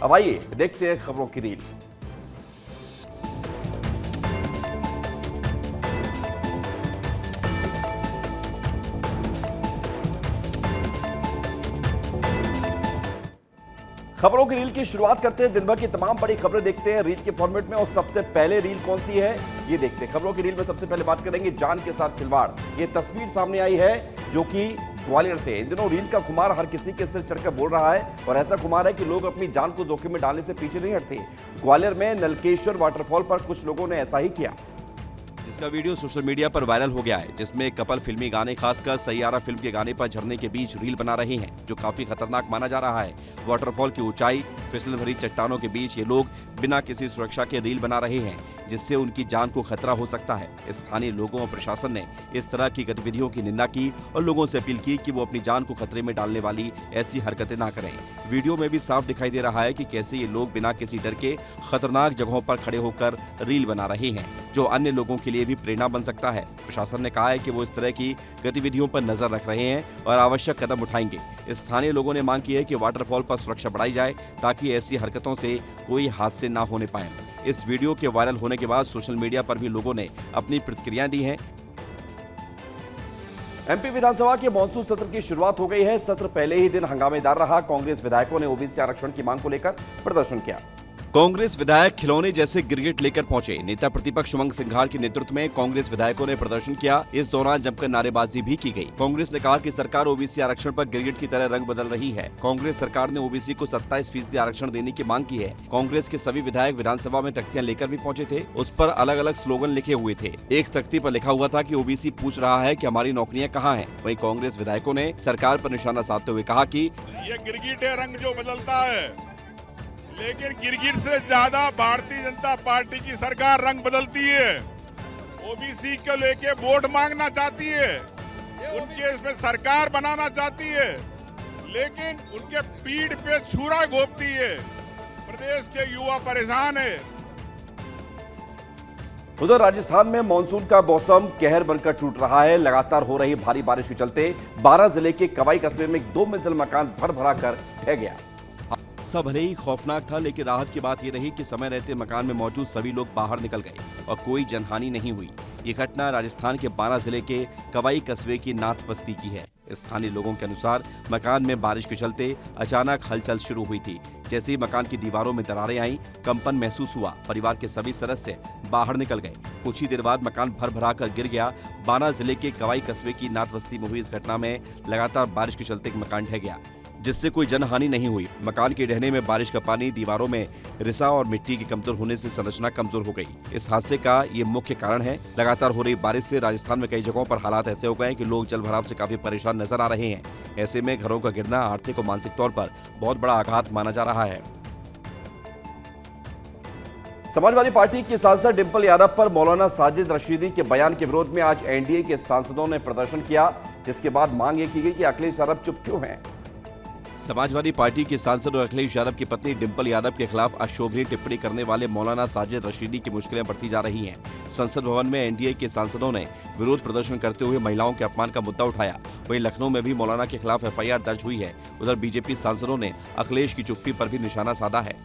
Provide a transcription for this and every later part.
अब आइए देखते हैं खबरों की रील। खबरों की रील की शुरुआत करते हैं। दिन भर की तमाम बड़ी खबरें देखते हैं रील के फॉर्मेट में, और सबसे पहले रील कौन सी है ये देखते हैं। खबरों की रील में सबसे पहले बात करेंगे जान के साथ खिलवाड़। ये तस्वीर सामने आई है जो कि ग्वालियर से। इन दिनों रील का खुमार हर किसी के सिर चढ़कर बोल रहा है, और ऐसा खुमार है कि लोग अपनी जान को जोखिम में डालने से पीछे नहीं हटते। ग्वालियर में नलकेश्वर वाटरफॉल पर कुछ लोगों ने ऐसा ही किया। इसका वीडियो सोशल मीडिया पर वायरल हो गया है, जिसमें एक कपल फिल्मी गाने, खासकर सैयारा फिल्म के गाने पर झरने के बीच रील बना रहे हैं, जो काफी खतरनाक माना जा रहा है। वाटरफॉल की ऊंचाई, फिसल भरी चट्टानों के बीच ये लोग बिना किसी सुरक्षा के रील बना रहे हैं, जिससे उनकी जान को खतरा हो सकता है। स्थानीय लोगों और प्रशासन ने इस तरह की गतिविधियों की निंदा की और लोगों से अपील की कि वो अपनी जान को खतरे में डालने वाली ऐसी हरकतें ना करें। वीडियो में भी साफ दिखाई दे रहा है कि कैसे ये लोग बिना किसी डर के खतरनाक जगहों पर खड़े होकर रील बना रहे हैं, जो अन्य लोगों के लिए भी प्रेरणा बन सकता है। प्रशासन ने कहा है कि वो इस तरह की गतिविधियों पर नजर रख रहे हैं और आवश्यक कदम उठाएंगे। स्थानीय लोगों ने मांग की है कि वाटरफॉल पर सुरक्षा बढ़ाई जाए, ताकि ऐसी हरकतों से कोई हादसे ना होने पाए। इस वीडियो के वायरल होने के बाद सोशल मीडिया पर भी लोगों ने अपनी प्रतिक्रियाएं दी हैं। एमपी विधानसभा के मॉनसून सत्र की शुरुआत हो गई है। सत्र पहले ही दिन हंगामेदार रहा। कांग्रेस विधायकों ने ओबीसी आरक्षण की मांग को लेकर प्रदर्शन किया। कांग्रेस विधायक खिलौने जैसे गिरगिट लेकर पहुंचे। नेता प्रतिपक्ष उमंग सिंघार के नेतृत्व में कांग्रेस विधायकों ने प्रदर्शन किया। इस दौरान जमकर नारेबाजी भी की गई। कांग्रेस ने कहा कि सरकार ओबीसी आरक्षण पर गिरगिट की तरह रंग बदल रही है। कांग्रेस सरकार ने ओबीसी को 27% आरक्षण देने की मांग की है। कांग्रेस के सभी विधायक विधानसभा में तख्तियां लेकर भी पहुंचे थे। उस पर अलग अलग स्लोगन लिखे हुए थे। एक तख्ती पर लिखा हुआ था कि ओबीसी पूछ रहा है कि हमारी नौकरियां कहाँ हैं। वहीं कांग्रेस विधायकों ने सरकार पर निशाना साधते हुए कहा कि ये गिरगिट है, रंग जो बदलता है, लेकिन गिरगिट से ज्यादा भारतीय जनता पार्टी की सरकार रंग बदलती है। ओबीसी को लेके वोट मांगना चाहती है, उनके इसमें सरकार बनाना चाहती है, लेकिन उनके पीठ पे छुरा घोंपती है। प्रदेश के युवा परेशान है। उधर राजस्थान में मानसून का मौसम कहर बनकर टूट रहा है। लगातार हो रही भारी बारिश के चलते 12 जिले के कवाई कस्बे में 2 मंजिल मकान भर भरा कर ढह गया। सब भले ही खौफनाक था, लेकिन राहत की बात यह रही कि समय रहते मकान में मौजूद सभी लोग बाहर निकल गए और कोई जनहानि नहीं हुई। ये घटना राजस्थान के 12 जिले के कवाई कस्बे की नाथ बस्ती की है। स्थानीय लोगों के अनुसार मकान में बारिश के चलते अचानक हलचल शुरू हुई थी। जैसे ही मकान की दीवारों में दरारें आईं, कंपन महसूस हुआ। परिवार के सभी सदस्य बाहर निकल गए। कुछ ही देर बाद मकान भर भरा कर गिर गया। 12 जिले के कवाई कस्बे की नाथ बस्ती में हुई इस घटना में लगातार बारिश के चलते एक मकान ढह गया, जिससे कोई जनहानि नहीं हुई। मकान के ढहने में बारिश का पानी दीवारों में रिसा और मिट्टी के कमजोर होने से संरचना कमजोर हो गई। इस हादसे का ये मुख्य कारण है। लगातार हो रही बारिश से राजस्थान में कई जगहों पर हालात ऐसे हो गए हैं कि लोग जल भराव से काफी परेशान नजर आ रहे हैं। ऐसे में घरों का गिरना आर्थिक और मानसिक तौर पर बहुत बड़ा आघात माना जा रहा है। समाजवादी पार्टी की सांसद डिंपल यादव पर मौलाना साजिद रशीदी के बयान के विरोध में आज एनडीए के सांसदों ने प्रदर्शन किया, जिसके बाद मांग ये की गई कि अखिलेश यादव चुप क्यों हैं। समाजवादी पार्टी के सांसद और अखिलेश यादव की पत्नी डिंपल यादव के खिलाफ अशोभनीय टिप्पणी करने वाले मौलाना साजिद रशीदी की मुश्किलें बढ़ती जा रही हैं। संसद भवन में एनडीए के सांसदों ने विरोध प्रदर्शन करते हुए महिलाओं के अपमान का मुद्दा उठाया। वहीं लखनऊ में भी मौलाना के खिलाफ एफआईआर दर्ज हुई है। उधर बीजेपी सांसदों ने अखिलेश की चुप्पी पर भी निशाना साधा है।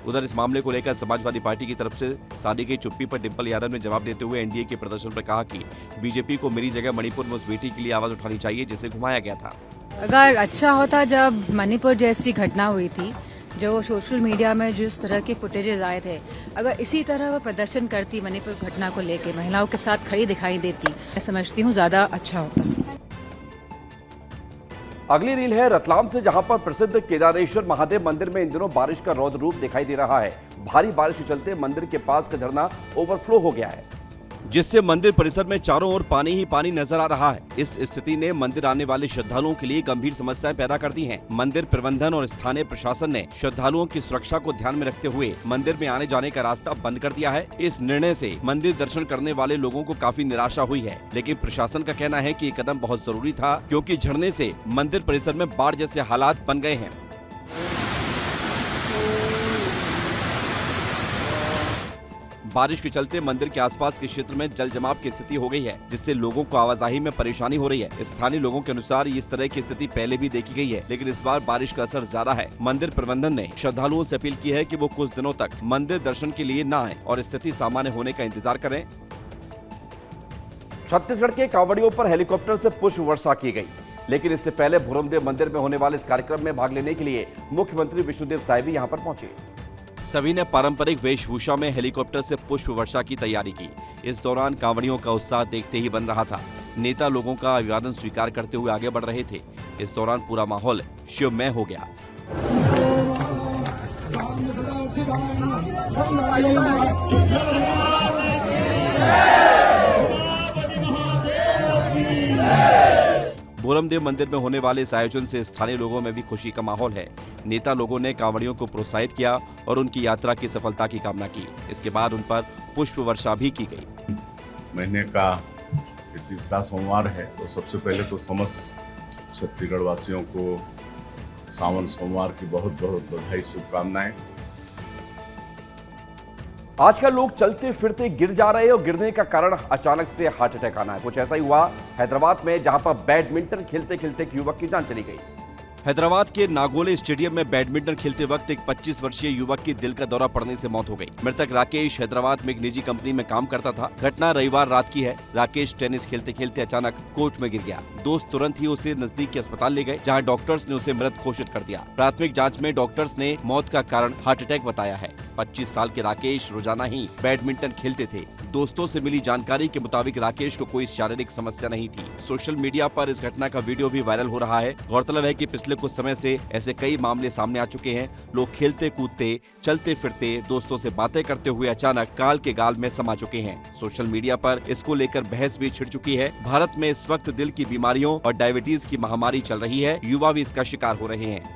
उधर इस मामले को लेकर समाजवादी पार्टी की तरफ से साधी गई चुप्पी पर डिंपल यादव ने जवाब देते हुए एनडीए के प्रदर्शन पर कहा कि बीजेपी को मेरी जगह मणिपुर में उस बेटी के लिए आवाज उठानी चाहिए जिसे घुमाया गया था। अगर अच्छा होता जब मणिपुर जैसी घटना हुई थी, जो सोशल मीडिया में जिस तरह के फुटेजेस आए थे, अगर इसी तरह वो प्रदर्शन करती, मणिपुर घटना को लेकर महिलाओं के साथ खड़ी दिखाई देती, मैं समझती हूँ ज्यादा अच्छा होता। अगली रील है रतलाम से, जहां पर प्रसिद्ध केदारेश्वर महादेव मंदिर में इन दिनों बारिश का रौद्र रूप दिखाई दे रहा है। भारी बारिश के चलते मंदिर के पास का झरना ओवरफ्लो हो गया है, जिससे मंदिर परिसर में चारों ओर पानी ही पानी नजर आ रहा है। इस स्थिति ने मंदिर आने वाले श्रद्धालुओं के लिए गंभीर समस्याएं पैदा कर दी हैं। मंदिर प्रबंधन और स्थानीय प्रशासन ने श्रद्धालुओं की सुरक्षा को ध्यान में रखते हुए मंदिर में आने जाने का रास्ता बंद कर दिया है। इस निर्णय से मंदिर दर्शन करने वाले लोगों को काफी निराशा हुई है, लेकिन प्रशासन का कहना है कि ये कदम बहुत जरूरी था, क्योंकि झरने से मंदिर परिसर में बाढ़ जैसे हालात बन गए हैं। बारिश के चलते मंदिर के आसपास के क्षेत्र में जल जमाव की स्थिति हो गई है, जिससे लोगों को आवाजाही में परेशानी हो रही है। स्थानीय लोगों के अनुसार इस तरह की स्थिति पहले भी देखी गई है, लेकिन इस बार बारिश का असर ज्यादा है। मंदिर प्रबंधन ने श्रद्धालुओं से अपील की है कि वो कुछ दिनों तक मंदिर दर्शन के लिए न आए और स्थिति सामान्य होने का इंतजार करें। छत्तीसगढ़ के कांवड़ियों पर हेलीकॉप्टर से पुष्प वर्षा की गई, लेकिन इससे पहले भोरमदेव मंदिर में होने वाले इस कार्यक्रम में भाग लेने के लिए मुख्यमंत्री विष्णुदेव साय भी यहां पर पहुंचे। सभी ने पारंपरिक वेशभूषा में हेलीकॉप्टर से पुष्प वर्षा की तैयारी की। इस दौरान कांवड़ियों का उत्साह देखते ही बन रहा था। नेता लोगों का अभिवादन स्वीकार करते हुए आगे बढ़ रहे थे। इस दौरान पूरा माहौल शिवमय हो गया। भोरमदेव मंदिर में होने वाले इस आयोजन से स्थानीय लोगों में भी खुशी का माहौल है। नेता लोगों ने कांवड़ियों को प्रोत्साहित किया और उनकी यात्रा की सफलता की कामना की। इसके बाद उन पर पुष्प वर्षा भी की गई। महीने का तीसरा सोमवार है, तो सबसे पहले तो समस्त छत्तीसगढ़ वासियों को सावन सोमवार की बहुत बहुत बधाई, शुभकामनाएं। आजकल लोग चलते फिरते गिर जा रहे हैं और गिरने का कारण अचानक से हार्ट अटैक आना है। कुछ ऐसा ही हुआ हैदराबाद में, जहां पर बैडमिंटन खेलते खेलते एक युवक की जान चली गई। हैदराबाद के नागोले स्टेडियम में बैडमिंटन खेलते वक्त एक 25 वर्षीय युवक की दिल का दौरा पड़ने से मौत हो गई। मृतक राकेश हैदराबाद में एक निजी कंपनी में काम करता था। घटना रविवार रात की है। राकेश टेनिस खेलते खेलते अचानक कोर्ट में गिर गया। दोस्त तुरंत ही उसे नजदीक के अस्पताल ले गए, जहां डॉक्टर्स ने उसे मृत घोषित कर दिया। प्राथमिक जांच में डॉक्टर्स ने मौत का कारण हार्ट अटैक बताया है। 25 साल के राकेश रोजाना ही बैडमिंटन खेलते थे। दोस्तों से मिली जानकारी के मुताबिक राकेश को कोई शारीरिक समस्या नहीं थी। सोशल मीडिया पर इस घटना का वीडियो भी वायरल हो रहा है। गौरतलब है कि पिछले कुछ समय से ऐसे कई मामले सामने आ चुके हैं। लोग खेलते कूदते, चलते फिरते, दोस्तों से बातें करते हुए अचानक काल के गाल में समा चुके हैं। सोशल मीडिया पर इसको लेकर बहस भी छिड़ चुकी है। भारत में इस वक्त दिल की बीमारियों और डायबिटीज की महामारी चल रही है। युवा भी इसका शिकार हो रहे हैं।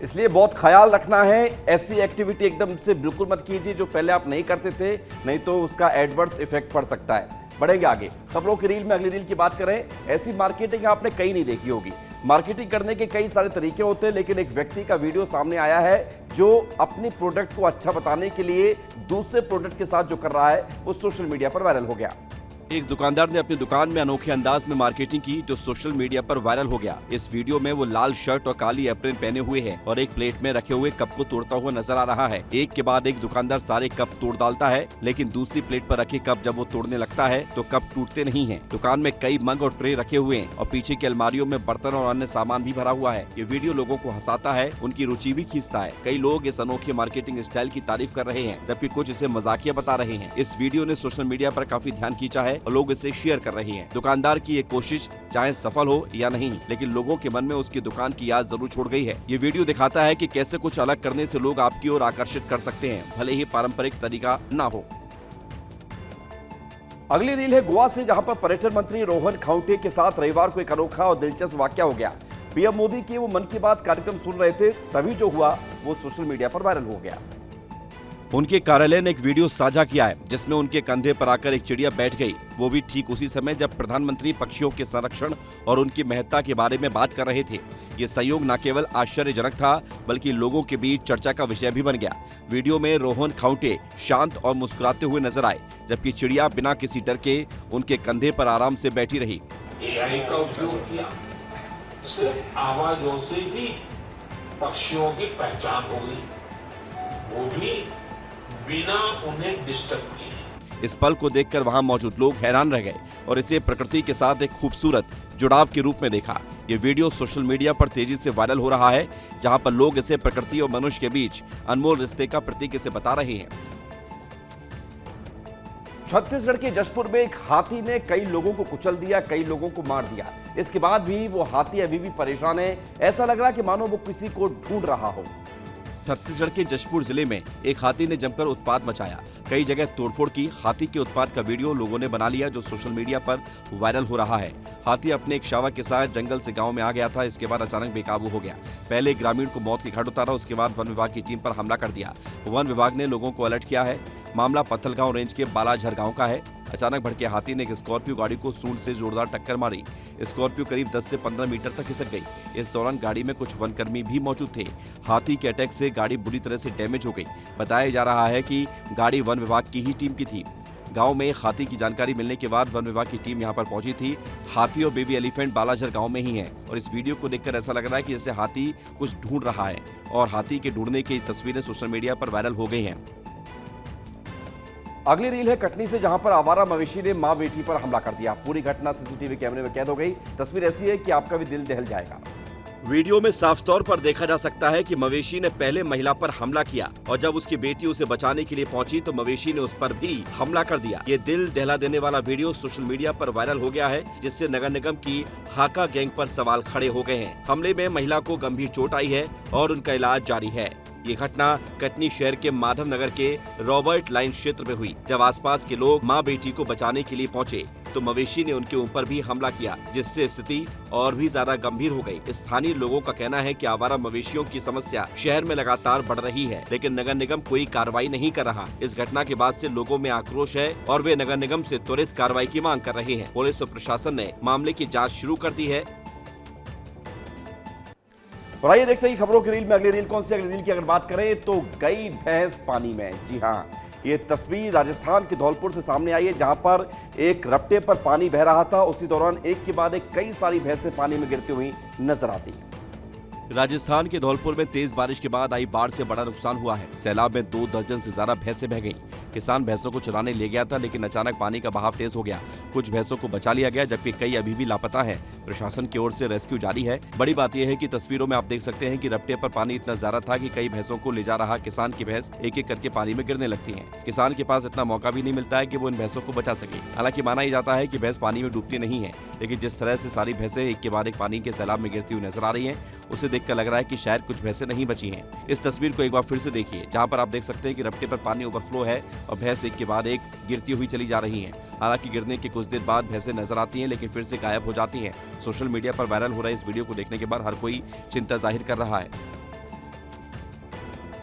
इसलिए बहुत ख्याल रखना है। ऐसी एक्टिविटी एकदम से बिल्कुल मत कीजिए जो पहले आप नहीं करते थे, नहीं तो उसका एडवर्स इफेक्ट पड़ सकता है। बढ़ेंगे आगे खबरों की रील में। अगली रील की बात करें, ऐसी मार्केटिंग आपने कहीं नहीं देखी होगी। मार्केटिंग करने के कई सारे तरीके होते हैं, लेकिन एक व्यक्ति का वीडियो सामने आया है जो अपने प्रोडक्ट को अच्छा बताने के लिए दूसरे प्रोडक्ट के साथ जो कर रहा है वो सोशल मीडिया पर वायरल हो गया। एक दुकानदार ने अपनी दुकान में अनोखे अंदाज में मार्केटिंग की, जो सोशल मीडिया पर वायरल हो गया। इस वीडियो में वो लाल शर्ट और काली एप्रन पहने हुए है और एक प्लेट में रखे हुए कप को तोड़ता हुआ नजर आ रहा है। एक के बाद एक दुकानदार सारे कप तोड़ डालता है, लेकिन दूसरी प्लेट पर रखे कप जब वो तोड़ने लगता है तो कप टूटते नहीं हैं। दुकान में कई मग और ट्रे रखे हुए हैं और पीछे की अलमारियों में बर्तन और अन्य सामान भी भरा हुआ है। ये वीडियो लोगों को हंसाता है, उनकी रुचि भी खींचता है। कई लोग इस अनोखे मार्केटिंग स्टाइल की तारीफ कर रहे हैं, जबकि कुछ इसे मजाकिया बता रहे हैं। इस वीडियो ने सोशल मीडिया पर काफी ध्यान खींचा है और लोग इसे शेयर कर रही हैं। दुकानदार की ये कोशिश चाहे सफल हो या नहीं, लेकिन लोगों के मन में उसकी दुकान की याद जरूर छोड़ गई है। ये वीडियो दिखाता है कि कैसे कुछ अलग करने से लोग आपकी ओर आकर्षित कर सकते हैं, भले ही पारंपरिक तरीका ना हो। अगली रील है गोवा से, जहां पर पर्यटन मंत्री रोहन खाउटे के साथ रविवार को एक अनोखा और दिलचस्प वाकया हो गया। पीएम मोदी के वो मन की बात कार्यक्रम सुन रहे थे, तभी जो हुआ वो सोशल मीडिया पर वायरल हो गया। उनके कार्यालय ने एक वीडियो साझा किया है, जिसमें उनके कंधे पर आकर एक चिड़िया बैठ गई। वो भी ठीक उसी समय जब प्रधानमंत्री पक्षियों के संरक्षण और उनकी महत्ता के बारे में बात कर रहे थे। ये संयोग न केवल आश्चर्यजनक था, बल्कि लोगों के बीच चर्चा का विषय भी बन गया। वीडियो में रोहन खाउटे शांत और मुस्कुराते हुए नजर आए, जबकि चिड़िया बिना किसी डर के उनके कंधे पर आराम से बैठी रही। एआई का उपयोग किया, सिर्फ आवाजों से भी पक्षियों की पहचान हो गई, वो भी बिना उन्हें डिस्टर्ब किए। इस पल को देखकर वहां मौजूद लोग हैरान रह गए और इसे प्रकृति के साथ एक खूबसूरत जुड़ाव के रूप में देखा। ये वीडियो सोशल मीडिया पर तेजी से वायरल हो रहा है, जहां पर लोग इसे प्रकृति और मनुष्य के बीच अनमोल रिश्ते का प्रतीक इसे बता रहे हैं। छत्तीसगढ़ के जशपुर में एक हाथी ने कई लोगों को कुचल दिया, कई लोगों को मार दिया। इसके बाद भी वो हाथी अभी भी परेशान है। ऐसा लग रहा है कि मानो वो किसी को ढूंढ रहा हो। छत्तीसगढ़ के जशपुर जिले में एक हाथी ने जमकर उत्पात मचाया। कई जगह तोड़फोड़ की। हाथी के उत्पात का वीडियो लोगों ने बना लिया, जो सोशल मीडिया पर वायरल हो रहा है। हाथी अपने एक शावक के साथ जंगल से गांव में आ गया था। इसके बाद अचानक बेकाबू हो गया। पहले एक ग्रामीण को मौत के घाट उतारा, उसके बाद वन विभाग की टीम पर हमला कर दिया। वन विभाग ने लोगों को अलर्ट किया है। मामला पत्थलगांव रेंज के बालाझर गांव का है। अचानक भड़के हाथी ने एक स्कॉर्पियो गाड़ी को सूंड से जोरदार टक्कर मारी। स्कॉर्पियो करीब 10 से 15 मीटर तक खिसक गई। इस दौरान गाड़ी में कुछ वनकर्मी भी मौजूद थे। हाथी के अटैक से गाड़ी बुरी तरह से डैमेज हो गई। बताया जा रहा है कि गाड़ी वन विभाग की ही टीम की थी। गांव में हाथी की जानकारी मिलने के बाद वन विभाग की टीम यहां पर पहुंची थी। हाथी और बेबी एलिफेंट बालाझर गांव में ही है और इस वीडियो को देखकर ऐसा लग रहा है कि जैसे हाथी कुछ ढूंढ रहा है और हाथी के ढूंढने की तस्वीरें सोशल मीडिया पर वायरल हो गई हैं। अगली रील है कटनी से, जहां पर आवारा मवेशी ने मां बेटी पर हमला कर दिया। पूरी घटना सीसीटीवी कैमरे में कैद हो गई। तस्वीर ऐसी है कि आपका भी दिल दहल जाएगा। वीडियो में साफ तौर पर देखा जा सकता है कि मवेशी ने पहले महिला पर हमला किया और जब उसकी बेटी उसे बचाने के लिए पहुंची तो मवेशी ने उस पर भी हमला कर दिया। ये दिल दहला देने वाला वीडियो सोशल मीडिया पर वायरल हो गया है, जिससे नगर निगम की हाका गैंग पर सवाल खड़े हो गए हैं। हमले में महिला को गंभीर चोट आई है और उनका इलाज जारी है। ये घटना कटनी शहर के माधव नगर के रॉबर्ट लाइन क्षेत्र में हुई। जब आसपास के लोग मां बेटी को बचाने के लिए पहुंचे तो मवेशी ने उनके ऊपर भी हमला किया, जिससे स्थिति और भी ज्यादा गंभीर हो गई। स्थानीय लोगों का कहना है कि आवारा मवेशियों की समस्या शहर में लगातार बढ़ रही है, लेकिन नगर निगम कोई कार्रवाई नहीं कर रहा। इस घटना के बाद से लोगों में आक्रोश है और वे नगर निगम से त्वरित कार्रवाई की मांग कर रहे हैं। पुलिस और प्रशासन ने मामले की जाँच शुरू कर दी है। और आइए देखते हैं खबरों की रील में अगली रील कौन सी। अगली रील की अगर बात करें तो गई भैंस पानी में। जी हाँ, ये तस्वीर राजस्थान के धौलपुर से सामने आई है, जहां पर एक रपटे पर पानी बह रहा था। उसी दौरान एक के बाद एक कई सारी भैंसें पानी में गिरती हुई नजर आती हैं। राजस्थान के धौलपुर में तेज बारिश के बाद आई बाढ़ से बड़ा नुकसान हुआ है। सैलाब में 2 दर्जन से ज्यादा भैंसें बह गईं। किसान भैंसों को चराने ले गया था, लेकिन अचानक पानी का बहाव तेज हो गया। कुछ भैंसों को बचा लिया गया, जबकि कई अभी भी लापता हैं। प्रशासन की ओर से रेस्क्यू जारी है। बड़ी बात यह है कि तस्वीरों में आप देख सकते हैं कि रपटे पर पानी इतना ज्यादा था कि कई भैंसों को ले जा रहा किसान की भैंस एक एक करके पानी में गिरने लगती है। किसान के पास इतना मौका भी नहीं मिलता है कि वो इन भैंसों को बचा सके। हालांकि माना ही जाता है कि भैंस पानी में डूबती नहीं है, लेकिन जिस तरह से सारी भैंसें एक के बाद एक पानी के सैलाब में गिरती हुई नजर आ रही है, उसे देखकर लग रहा है कि शायद कुछ भैंसें नहीं बची हैं। इस तस्वीर को एक बार फिर से देखिए, जहां पर आप देख सकते हैं कि रपटे पर पानी ओवरफ्लो है और भैंस एक के बाद एक गिरती हुई चली जा रही हैं। हालांकि गिरने के कुछ देर बाद भैंसें नजर आती हैं, लेकिन फिर से गायब हो जाती हैं। सोशल मीडिया पर वायरल हो रहे इस वीडियो को देखने के बाद हर कोई चिंता जाहिर कर रहा है।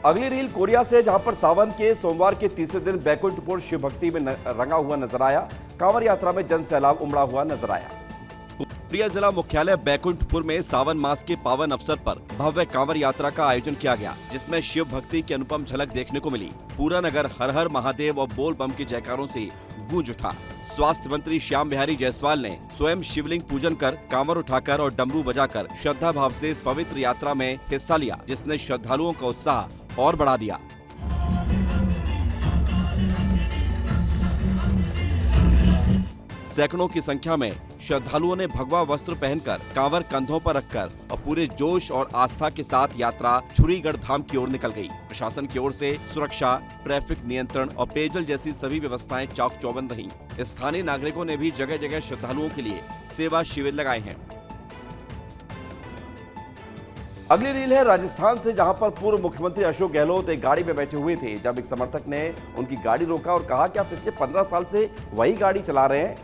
अगली रील कोरिया से, जहां पर सावन के सोमवार के तीसरे दिन बैकुंठपुर शिव भक्ति में रंगा हुआ नजर आया। कांवड़ यात्रा में जन सैलाब उमड़ा हुआ नजर आया। कोरिया जिला मुख्यालय बैकुंठपुर में सावन मास के पावन अवसर पर भव्य कांवड़ यात्रा का आयोजन किया गया, जिसमें शिव भक्ति की अनुपम झलक देखने को मिली। पूरा नगर हर हर महादेव और बोल बम के जयकारों से गूंज उठा। स्वास्थ्य मंत्री श्याम बिहारी जायसवाल ने स्वयं शिवलिंग पूजन कर, कांवड़ उठाकर और डमरू बजाकर श्रद्धा भाव से इस पवित्र यात्रा में हिस्सा लिया, जिसने श्रद्धालुओं का उत्साह और बढ़ा दिया। सैकड़ों की संख्या में श्रद्धालुओं ने भगवा वस्त्र पहनकर, कांवर कंधों पर रखकर और पूरे जोश और आस्था के साथ यात्रा छुरीगढ़ धाम की ओर निकल गई। प्रशासन की ओर से सुरक्षा, ट्रैफिक नियंत्रण और पेयजल जैसी सभी व्यवस्थाएं चाक चौबंद रहीं। स्थानीय नागरिकों ने भी जगह जगह श्रद्धालुओं के लिए सेवा शिविर लगाए हैं। अगली रील है राजस्थान से, जहां पर पूर्व मुख्यमंत्री अशोक गहलोत एक गाड़ी में बैठे हुए थे, जब एक समर्थक ने उनकी गाड़ी रोका और कहा कि आप पिछले 15 साल से वही गाड़ी चला रहे हैं,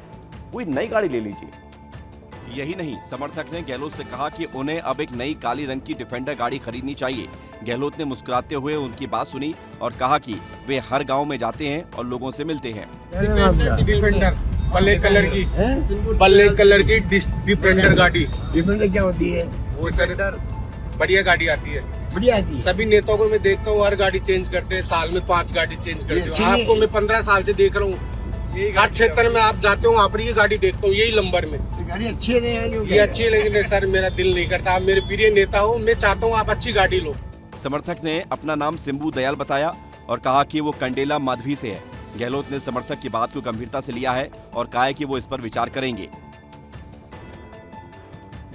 कोई नई गाड़ी ले लीजिए। यही नहीं, समर्थक ने गहलोत से कहा कि उन्हें अब एक नई काली रंग की डिफेंडर गाड़ी खरीदनी चाहिए। गहलोत ने मुस्कुराते हुए उनकी बात सुनी और कहा कि वे हर गांव में जाते हैं और लोगों से मिलते हैं। डिफेंडर ब्लैक कलर की, ब्लैक कलर की डिफेंडर गाड़ी। डिफेंडर क्या होती है? वो सर बढ़िया गाड़ी आती है, बढ़िया आती है। सभी नेताओं को मैं देखता हूँ हर गाड़ी चेंज करते हैं, साल में 5 गाड़ी चेंज करते हैं। आपको मैं 15 साल से देख रहा हूँ, हर क्षेत्र में आप जाते हो वहाँ पर ये गाड़ी देखता हूँ, यही नंबर में। गाड़ी अच्छी नहीं है, ये अच्छी है, लेकिन सर मेरा दिल नहीं करता। आप मेरे प्रिय नेता हो, मैं चाहता हूँ आप अच्छी गाड़ी लो। समर्थक ने अपना नाम सिंबू दयाल बताया और कहा कि वो कंडेला माधवी से है। गहलोत ने समर्थक की बात को गंभीरता से लिया है और कहा है कि वो इस पर विचार करेंगे।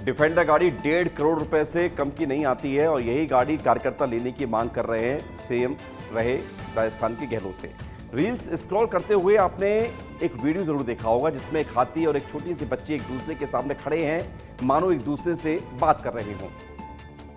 डिफेंडर गाड़ी 1.5 करोड़ रुपए से कम की नहीं आती है और यही गाड़ी कार्यकर्ता लेने की मांग कर रहे हैं सीएम रहे राजस्थान के गहलोत से। रील्स स्क्रॉल करते हुए आपने एक वीडियो जरूर देखा होगा, जिसमें एक हाथी और एक छोटी सी बच्ची एक दूसरे के सामने खड़े हैं, मानो एक दूसरे से बात कर रहे हों।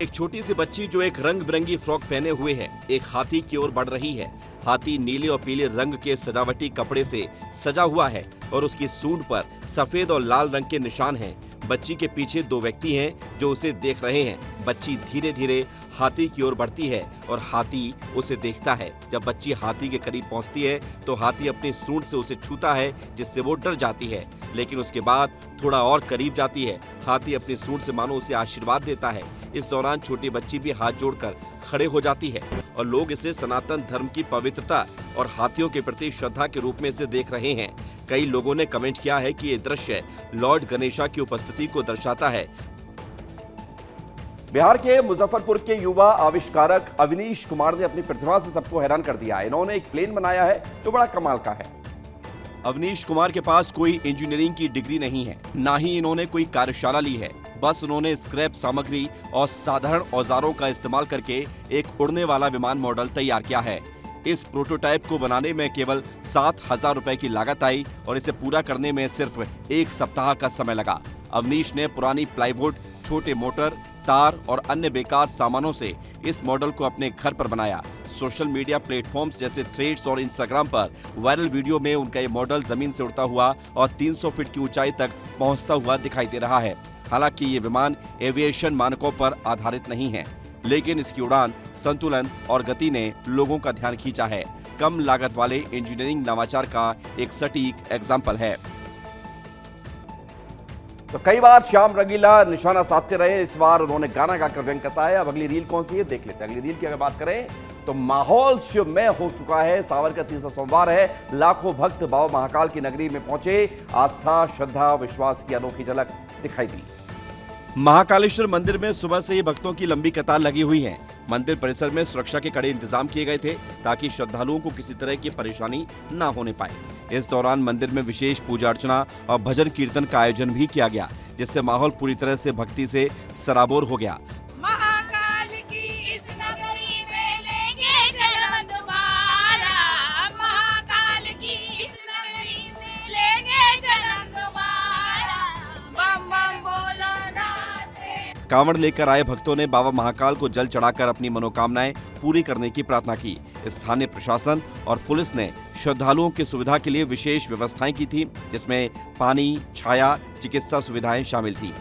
एक छोटी सी बच्ची जो एक रंग बिरंगी फ्रॉक पहने हुए है, एक हाथी की ओर बढ़ रही है। हाथी नीले और पीले रंग के सजावटी कपड़े से सजा हुआ है और उसकी सूंड पर सफेद और लाल रंग के निशान हैं। बच्ची के पीछे दो व्यक्ति हैं जो उसे देख रहे हैं। बच्ची धीरे धीरे हाथी की ओर बढ़ती है और हाथी उसे देखता है। जब बच्ची हाथी के करीब पहुंचती है तो हाथी अपनी सूंड से उसे छूता है, जिससे वो डर जाती है। लेकिन उसके बाद थोड़ा और करीब जाती है। हाथी अपनी सूंड से मानो उसे आशीर्वाद देता है। इस दौरान छोटी बच्ची भी हाथ जोड़कर खड़े हो जाती है और लोग इसे सनातन धर्म की पवित्रता और हाथियों के प्रति श्रद्धा के रूप में इसे देख रहे हैं। कई लोगों ने कमेंट किया है कि ये दृश्य लॉर्ड गणेशा की उपस्थिति को दर्शाता है। बिहार के मुजफ्फरपुर के युवा आविष्कारक अवनीश कुमार ने अपनी प्रतिभा से सबको हैरान कर दिया। इन्होंने एक प्लेन बनाया है जो बड़ा कमाल का है। अवनीश कुमार के पास कोई इंजीनियरिंग की डिग्री नहीं है, ना ही इन्होंने कोई कार्यशाला ली है। बस उन्होंने स्क्रैप सामग्री और साधारण औजारों का इस्तेमाल करके एक उड़ने वाला विमान मॉडल तैयार किया है। इस प्रोटोटाइप को बनाने में केवल 7,000 रुपए की लागत आई और इसे पूरा करने में सिर्फ 1 सप्ताह का समय लगा। अवनीश ने पुरानी प्लाईवुड, छोटे मोटर, तार और अन्य बेकार सामानों से इस मॉडल को अपने घर पर बनाया। सोशल मीडिया प्लेटफॉर्म्स जैसे थ्रेड्स और इंस्टाग्राम पर वायरल वीडियो में उनका ये मॉडल जमीन से उड़ता हुआ और 300 फीट की ऊंचाई तक पहुंचता हुआ दिखाई दे रहा है। हालांकि ये विमान एविएशन मानकों पर आधारित नहीं है, लेकिन इसकी उड़ान, संतुलन और गति ने लोगों का ध्यान खींचा है। कम लागत वाले इंजीनियरिंग नवाचार का एक सटीक एग्जाम्पल है। तो कई बार श्याम रंगीला निशाना साधते रहे, इस बार उन्होंने गाना गाकर व्यंग कसा है। अब अगली रील कौन सी है देख लेते हैं। अगली रील की अगर बात करें तो माहौल शिवमय हो चुका है। सावन का तीसरा सोमवार है। लाखों भक्त बाबा महाकाल की नगरी में पहुंचे। आस्था, श्रद्धा, विश्वास की अनोखी झलक दिखाई दी। महाकालेश्वर मंदिर में सुबह से ही भक्तों की लंबी कतार लगी हुई है। मंदिर परिसर में सुरक्षा के कड़े इंतजाम किए गए थे ताकि श्रद्धालुओं को किसी तरह की परेशानी न होने पाए। इस दौरान मंदिर में विशेष पूजा अर्चना और भजन कीर्तन का आयोजन भी किया गया, जिससे माहौल पूरी तरह से भक्ति से सराबोर हो गया। महाकाल की इस नगरी में लेंगे जन्म दोबारा, महाकाल की इस नगरी में लेंगे जन्म दोबारा, बम बम बोलो नाथ। कांवड़ लेकर आए भक्तों ने बाबा महाकाल को जल चढ़ाकर अपनी मनोकामनाएं पूरी करने की प्रार्थना की। स्थानीय प्रशासन और पुलिस ने श्रद्धालुओं की सुविधा के लिए विशेष व्यवस्थाएं की थी, जिसमें पानी, छाया, चिकित्सा सुविधाएं शामिल थी।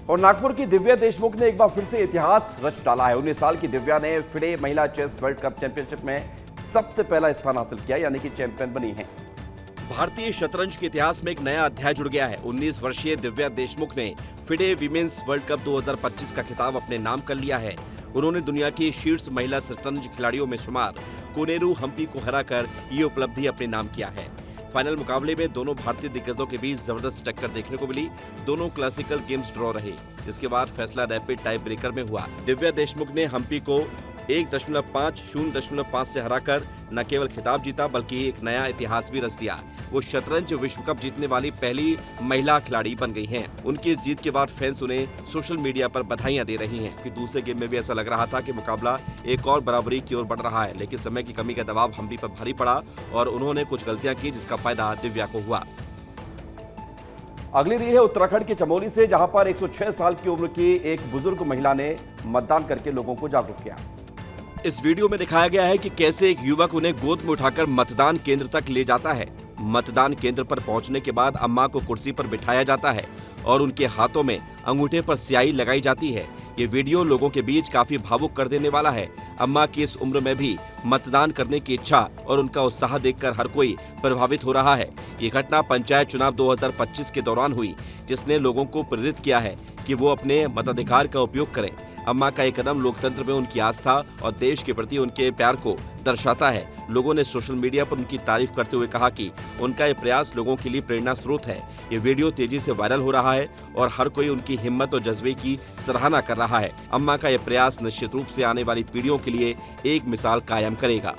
और नागपुर की दिव्या देशमुख ने एक बार फिर से इतिहास रच डाला है। 19 साल की दिव्या ने फिडे महिला चेस वर्ल्ड कप चैंपियनशिप में सबसे पहला स्थान हासिल किया, यानी कि चैंपियन बनी है। भारतीय शतरंज के इतिहास में एक नया अध्याय जुड़ गया है। 19 वर्षीय दिव्या देशमुख ने फिडे विमेंस वर्ल्ड कप 2025 का खिताब अपने नाम कर लिया है। उन्होंने दुनिया की शीर्ष महिला शतरंज खिलाड़ियों में शुमार कोनेरू हम्पी को हराकर ये उपलब्धि अपने नाम किया है। फाइनल मुकाबले में दोनों भारतीय दिग्गजों के बीच जबरदस्त टक्कर देखने को मिली। दोनों क्लासिकल गेम्स ड्रॉ रहे, जिसके बाद फैसला रैपिड टाई ब्रेकर में हुआ। दिव्या देशमुख ने हम्पी को 1.5 0.5 से हराकर न केवल खिताब जीता बल्कि एक नया इतिहास भी रच दिया। वो शतरंज विश्व कप जीतने वाली पहली महिला खिलाड़ी बन गई हैं। उनकी इस जीत के बाद फैंस उन्हें सोशल मीडिया पर बधाइयां दे रही हैं कि दूसरे गेम में भी ऐसा लग रहा था कि मुकाबला एक और बराबरी की ओर बढ़ रहा है, लेकिन समय की कमी का दबाव हम्पी पर भारी पड़ा और उन्होंने कुछ गलतियां की, जिसका फायदा दिव्या को हुआ। अगली रील है उत्तराखंड के चमोली से, जहां पर 106 साल की उम्र की एक बुजुर्ग महिला ने मतदान करके लोगों को जागरूक किया। इस वीडियो में दिखाया गया है कि कैसे एक युवक उन्हें गोद में उठाकर मतदान केंद्र तक ले जाता है। मतदान केंद्र पर पहुंचने के बाद अम्मा को कुर्सी पर बिठाया जाता है और उनके हाथों में अंगूठे पर स्याही लगाई जाती है। ये वीडियो लोगों के बीच काफी भावुक कर देने वाला है। अम्मा की इस उम्र में भी मतदान करने की इच्छा और उनका उत्साह देखकर हर कोई प्रभावित हो रहा है। ये घटना पंचायत चुनाव 2025 के दौरान हुई, जिसने लोगों को प्रेरित किया है कि वो अपने मताधिकार का उपयोग करें। अम्मा का ये कदम लोकतंत्र में उनकी आस्था और देश के प्रति उनके प्यार को दर्शाता है। लोगों ने सोशल मीडिया पर उनकी तारीफ करते हुए कहा कि उनका ये प्रयास लोगों के लिए प्रेरणा स्रोत है। ये वीडियो तेजी से वायरल हो रहा है और हर कोई उनकी हिम्मत और जज्बे की सराहना कर रहा है। अम्मा का ये प्रयास निश्चित रूप से आने वाली पीढ़ियों के लिए एक मिसाल कायम करेगा।